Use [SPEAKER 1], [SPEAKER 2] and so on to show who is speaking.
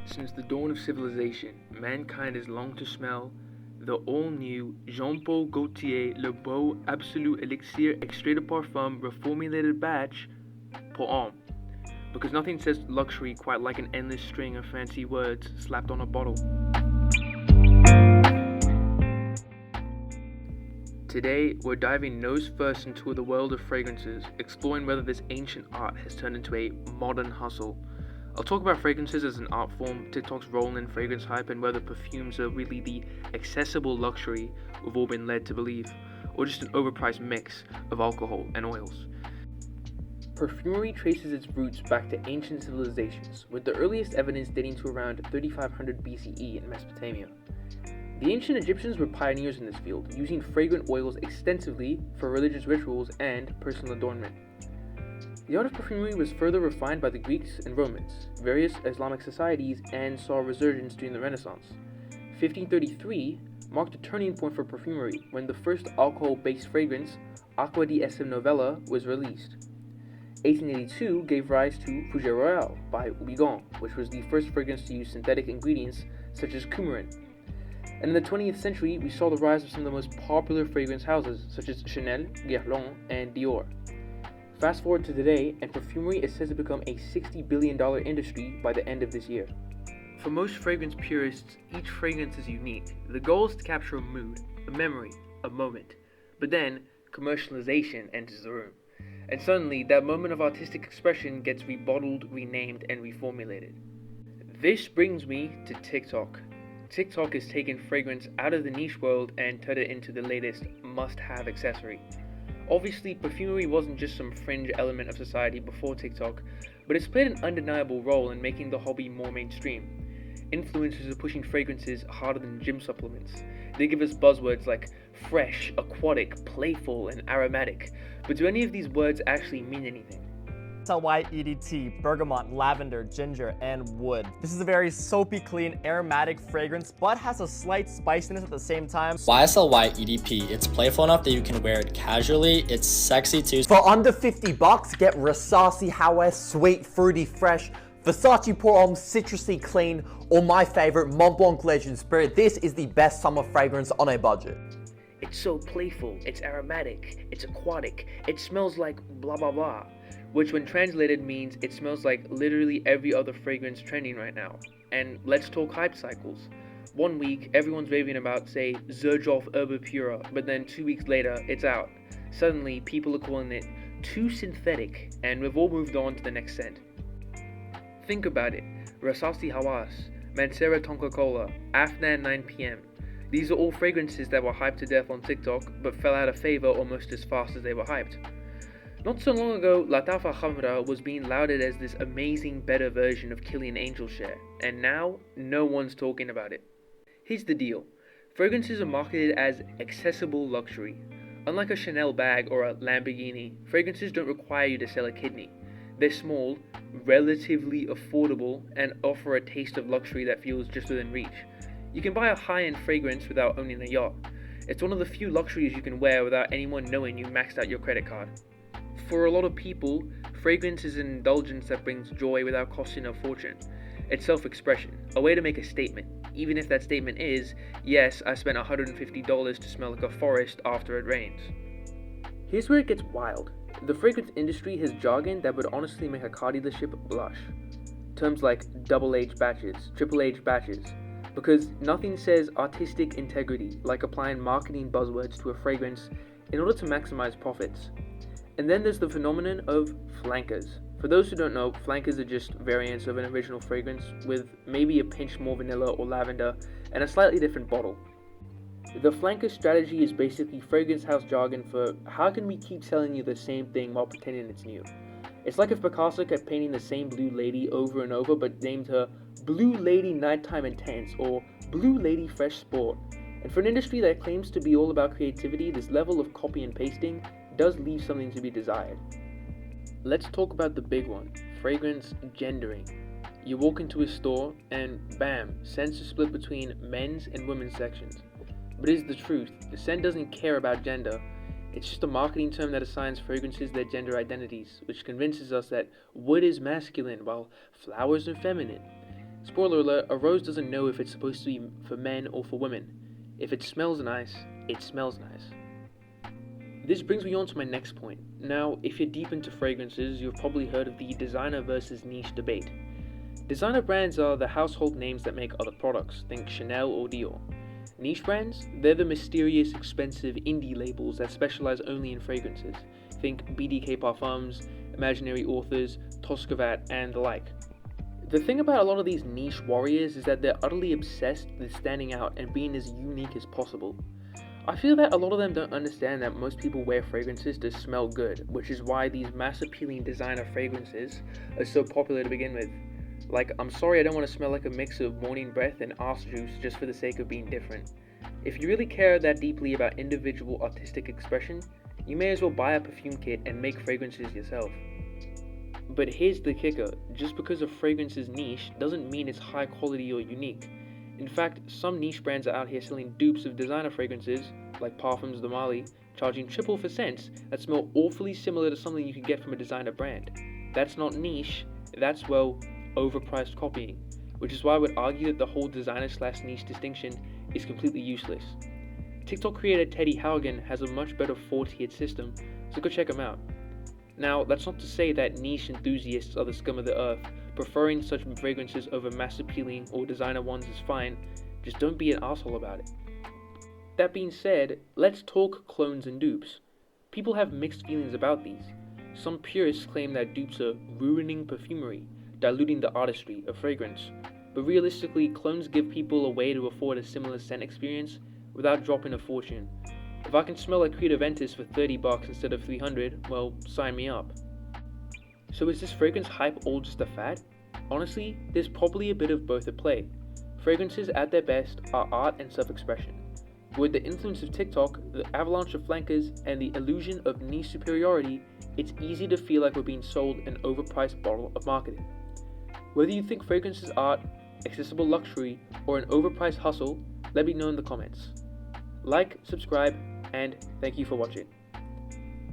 [SPEAKER 1] Since the dawn of civilization, mankind has longed to smell the all-new Jean-Paul Gaultier Le Beau Absolute Elixir Extrait de Parfum reformulated batch pour homme, because nothing says luxury quite like an endless string of fancy words slapped on a bottle. Today, we're diving nose first into the world of fragrances, exploring whether this ancient art has turned into a modern hustle. I'll talk about fragrances as an art form, TikTok's role in fragrance hype, and whether perfumes are really the accessible luxury we've all been led to believe, or just an overpriced mix of alcohol and oils. Perfumery traces its roots back to ancient civilizations, with the earliest evidence dating to around 3500 BCE in Mesopotamia. The ancient Egyptians were pioneers in this field, using fragrant oils extensively for religious rituals and personal adornment. The art of perfumery was further refined by the Greeks and Romans, various Islamic societies, and saw a resurgence during the Renaissance. 1533 marked a turning point for perfumery when the first alcohol-based fragrance, Aqua di Essem Novella, was released. 1882 gave rise to Fougère Royale by Huygons, which was the first fragrance to use synthetic ingredients such as coumarin. And in the 20th century, we saw the rise of some of the most popular fragrance houses such as Chanel, Guerlain, and Dior. Fast forward to today, and perfumery is said to become a $60 billion industry by the end of this year. For most fragrance purists, each fragrance is unique. The goal is to capture a mood, a memory, a moment. But then, commercialization enters the room. And suddenly, that moment of artistic expression gets rebottled, renamed, and reformulated. This brings me to TikTok. TikTok has taken fragrance out of the niche world and turned it into the latest must-have accessory. Obviously, perfumery wasn't just some fringe element of society before TikTok, but it's played an undeniable role in making the hobby more mainstream. Influencers are pushing fragrances harder than gym supplements. They give us buzzwords like fresh, aquatic, playful, and aromatic. But do any of these words actually mean anything?
[SPEAKER 2] YSL EDT, bergamot, lavender, ginger, and wood. This is a very soapy, clean, aromatic fragrance, but has a slight spiciness at the same time.
[SPEAKER 3] YSL EDP, it's playful enough that you can wear it casually, it's sexy too.
[SPEAKER 4] For under $50, get Rasasi Hawa, sweet, fruity, fresh, Versace Pour Homme, citrusy, clean, or my favorite, Mont Blanc Legend Spirit. This is the best summer fragrance on a budget.
[SPEAKER 1] It's so playful, it's aromatic, it's aquatic, it smells like blah blah blah. Which when translated means it smells like literally every other fragrance trending right now. And let's talk hype cycles. 1 week, everyone's raving about, say, Xerjoff Herbe Pura, but then 2 weeks later, it's out. Suddenly, people are calling it too synthetic, and we've all moved on to the next scent. Think about it. Rasasi Hawas, Mancera Tonka Cola, Afnan 9pm. These are all fragrances that were hyped to death on TikTok, but fell out of favor almost as fast as they were hyped. Not so long ago, Latafa Khamra was being lauded as this amazing, better version of Killian Angel Share, and now, no one's talking about it. Here's the deal. Fragrances are marketed as accessible luxury. Unlike a Chanel bag or a Lamborghini, fragrances don't require you to sell a kidney. They're small, relatively affordable, and offer a taste of luxury that feels just within reach. You can buy a high-end fragrance without owning a yacht. It's one of the few luxuries you can wear without anyone knowing you maxed out your credit card. For a lot of people, fragrance is an indulgence that brings joy without costing a fortune. It's self-expression, a way to make a statement, even if that statement is, yes, I spent $150 to smell like a forest after it rains. Here's where it gets wild. The fragrance industry has jargon that would honestly make a car dealership blush. Terms like double aged batches, triple aged batches, because nothing says artistic integrity like applying marketing buzzwords to a fragrance in order to maximize profits. And then there's the phenomenon of flankers. For those who don't know, flankers are just variants of an original fragrance with maybe a pinch more vanilla or lavender and a slightly different bottle. The flanker strategy is basically fragrance house jargon for how can we keep selling you the same thing while pretending it's new. It's like if Picasso kept painting the same blue lady over and over but named her Blue Lady Nighttime Intense or Blue Lady Fresh Sport. And for an industry that claims to be all about creativity, this level of copy and pasting does leave something to be desired. Let's talk about the big one, fragrance gendering. You walk into a store and bam, scents are split between men's and women's sections. But here's the truth, the scent doesn't care about gender. It's just a marketing term that assigns fragrances their gender identities, which convinces us that wood is masculine while flowers are feminine. Spoiler alert, a rose doesn't know if it's supposed to be for men or for women. If it smells nice, it smells nice. This brings me on to my next point. Now, if you're deep into fragrances, you've probably heard of the designer versus niche debate. Designer brands are the household names that make other products, think Chanel or Dior. Niche brands, they're the mysterious, expensive indie labels that specialize only in fragrances. Think BDK Parfums, Imaginary Authors, Toscavat, and the like. The thing about a lot of these niche warriors is that they're utterly obsessed with standing out and being as unique as possible. I feel that a lot of them don't understand that most people wear fragrances to smell good, which is why these mass appealing designer fragrances are so popular to begin with. Like, I'm sorry I don't want to smell like a mix of morning breath and arse juice just for the sake of being different. If you really care that deeply about individual artistic expression, you may as well buy a perfume kit and make fragrances yourself. But here's the kicker, just because a fragrance is niche doesn't mean it's high quality or unique. In fact, some niche brands are out here selling dupes of designer fragrances, like Parfums de Marly, charging triple for scents that smell awfully similar to something you could get from a designer brand. That's not niche, that's, well, overpriced copying, which is why I would argue that the whole designer/niche distinction is completely useless. TikTok creator Teddy Haugen has a much better 4-tiered system, so go check him out. Now, that's not to say that niche enthusiasts are the scum of the earth. Preferring such fragrances over mass appealing or designer ones is fine, just don't be an asshole about it. That being said, let's talk clones and dupes. People have mixed feelings about these. Some purists claim that dupes are ruining perfumery, diluting the artistry of fragrance. But realistically, clones give people a way to afford a similar scent experience without dropping a fortune. If I can smell like Creed Aventus for $30 instead of $300, well, sign me up. So is this fragrance hype all just a fad? Honestly, there's probably a bit of both at play. Fragrances at their best are art and self-expression. With the influence of TikTok, the avalanche of flankers, and the illusion of niche superiority, it's easy to feel like we're being sold an overpriced bottle of marketing. Whether you think fragrance is art, accessible luxury, or an overpriced hustle, let me know in the comments. Like, subscribe, and thank you for watching.